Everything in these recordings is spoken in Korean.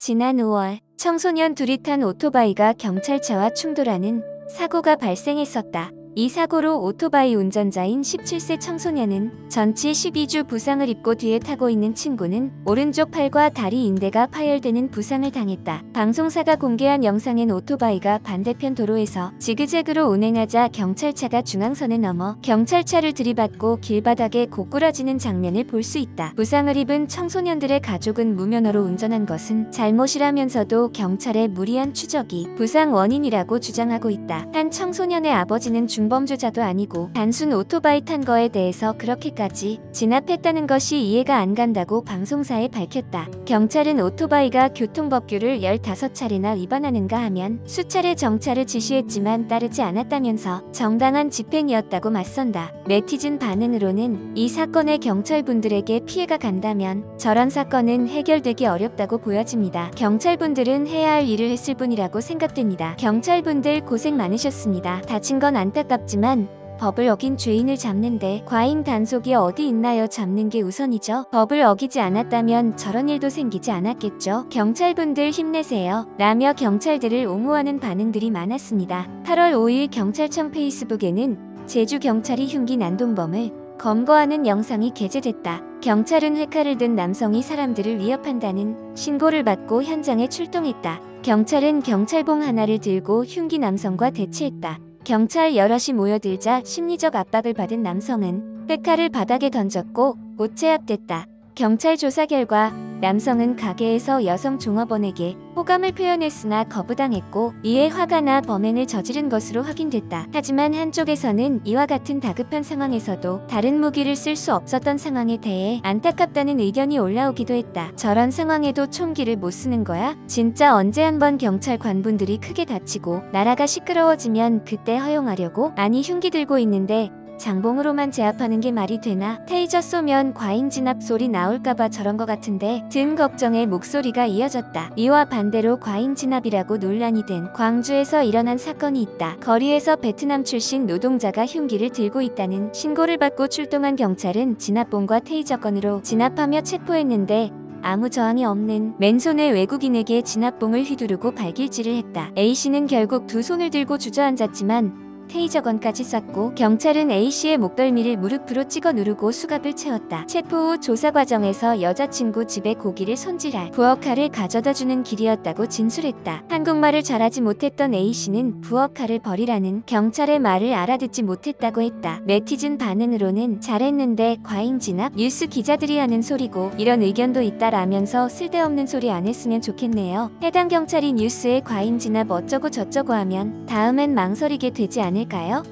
지난 5월 청소년 둘이 탄 오토바이가 경찰차와 충돌하는 사고가 발생했었다. 이 사고로 오토바이 운전자인 17세 청소년은 전치 12주 부상을 입고 뒤에 타고 있는 친구는 오른쪽 팔과 다리 인대가 파열되는 부상을 당했다. 방송사가 공개한 영상엔 오토바이가 반대편 도로에서 지그재그로 운행하자 경찰차가 중앙선을 넘어 경찰차를 들이받고 길바닥에 고꾸라지는 장면을 볼 수 있다. 부상을 입은 청소년들의 가족은 무면허로 운전한 것은 잘못이라면서도 경찰의 무리한 추적이 부상 원인이라고 주장하고 있다. 한 청소년의 아버지는 중범죄자도 아니고 단순 오토바이 탄 거에 대해서 그렇게까지 진압했다는 것이 이해가 안 간다고 방송사에 밝혔다. 경찰은 오토바이가 교통법규를 15차례나 위반하는가 하면 수차례 정차를 지시했지만 따르지 않았다면서 정당한 집행이었다고 맞선다. 네티즌 반응으로는 이 사건에 경찰분들에게 피해가 간다면 저런 사건은 해결되기 어렵다고 보여집니다. 경찰분들은 해야 할 일을 했을 뿐이라고 생각됩니다. 경찰분들 고생 많으셨습니다. 다친 건 안타깝지만 법을 어긴 죄인을 잡는데 과잉 단속이 어디 있나요? 잡는 게 우선이죠. 법을 어기지 않았다면 저런 일도 생기지 않았겠죠. 경찰분들 힘내세요. 라며 경찰들을 옹호하는 반응들이 많았습니다. 8월 5일 경찰청 페이스북에는 제주경찰이 흉기 난동범을 검거하는 영상이 게재됐다. 경찰은 회칼을 든 남성이 사람들을 위협한다는 신고를 받고 현장에 출동했다. 경찰은 경찰봉 하나를 들고 흉기 남성과 대치했다. 경찰 여럿이 모여들자 심리적 압박을 받은 남성은 회칼을 바닥에 던졌고 못 제압됐다. 경찰 조사 결과 남성은 가게에서 여성 종업원에게 호감을 표현했으나 거부당했고 이에 화가 나 범행을 저지른 것으로 확인됐다. 하지만 한쪽에서는 이와 같은 다급한 상황에서도 다른 무기를 쓸 수 없었던 상황에 대해 안타깝다는 의견이 올라오기도 했다. 저런 상황에도 총기를 못 쓰는 거야? 진짜 언제 한번 경찰 관분들이 크게 다치고 나라가 시끄러워지면 그때 허용하려고? 아니 흉기 들고 있는데 장봉으로만 제압하는 게 말이 되나? 테이저 쏘면 과잉 진압 소리 나올까봐 저런 거 같은데 등 걱정의 목소리가 이어졌다. 이와 반대로 과잉 진압이라고 논란이 된 광주에서 일어난 사건이 있다. 거리에서 베트남 출신 노동자가 흉기를 들고 있다는 신고를 받고 출동한 경찰은 진압봉과 테이저건으로 진압하며 체포했는데 아무 저항이 없는 맨손의 외국인에게 진압봉을 휘두르고 발길질을 했다. A씨는 결국 두 손을 들고 주저앉았지만 테이저건까지 쐈고 경찰은 A씨의 목덜미를 무릎으로 찍어 누르고 수갑을 채웠다. 체포 후 조사 과정에서 여자친구 집에 고기를 손질할 부엌칼을 가져다주는 길이었다고 진술했다. 한국말을 잘하지 못했던 A씨는 부엌칼을 버리라는 경찰의 말을 알아듣지 못했다고 했다. 네티즌 반응으로는 잘했는데 과잉 진압? 뉴스 기자들이 하는 소리고 이런 의견도 있다라면서 쓸데없는 소리 안 했으면 좋겠네요. 해당 경찰이 뉴스에 과잉 진압 어쩌고 저쩌고 하면 다음엔 망설이게 되지 않을까요?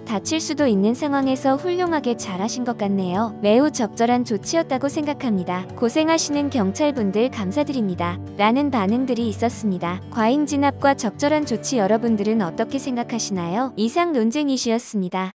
다칠 수도 있는 상황에서 훌륭하게 잘하신 것 같네요. 매우 적절한 조치였다고 생각합니다. 고생하시는 경찰분들 감사드립니다. 라는 반응들이 있었습니다. 과잉 진압과 적절한 조치 여러분들은 어떻게 생각하시나요? 이상 논쟁 이슈였습니다.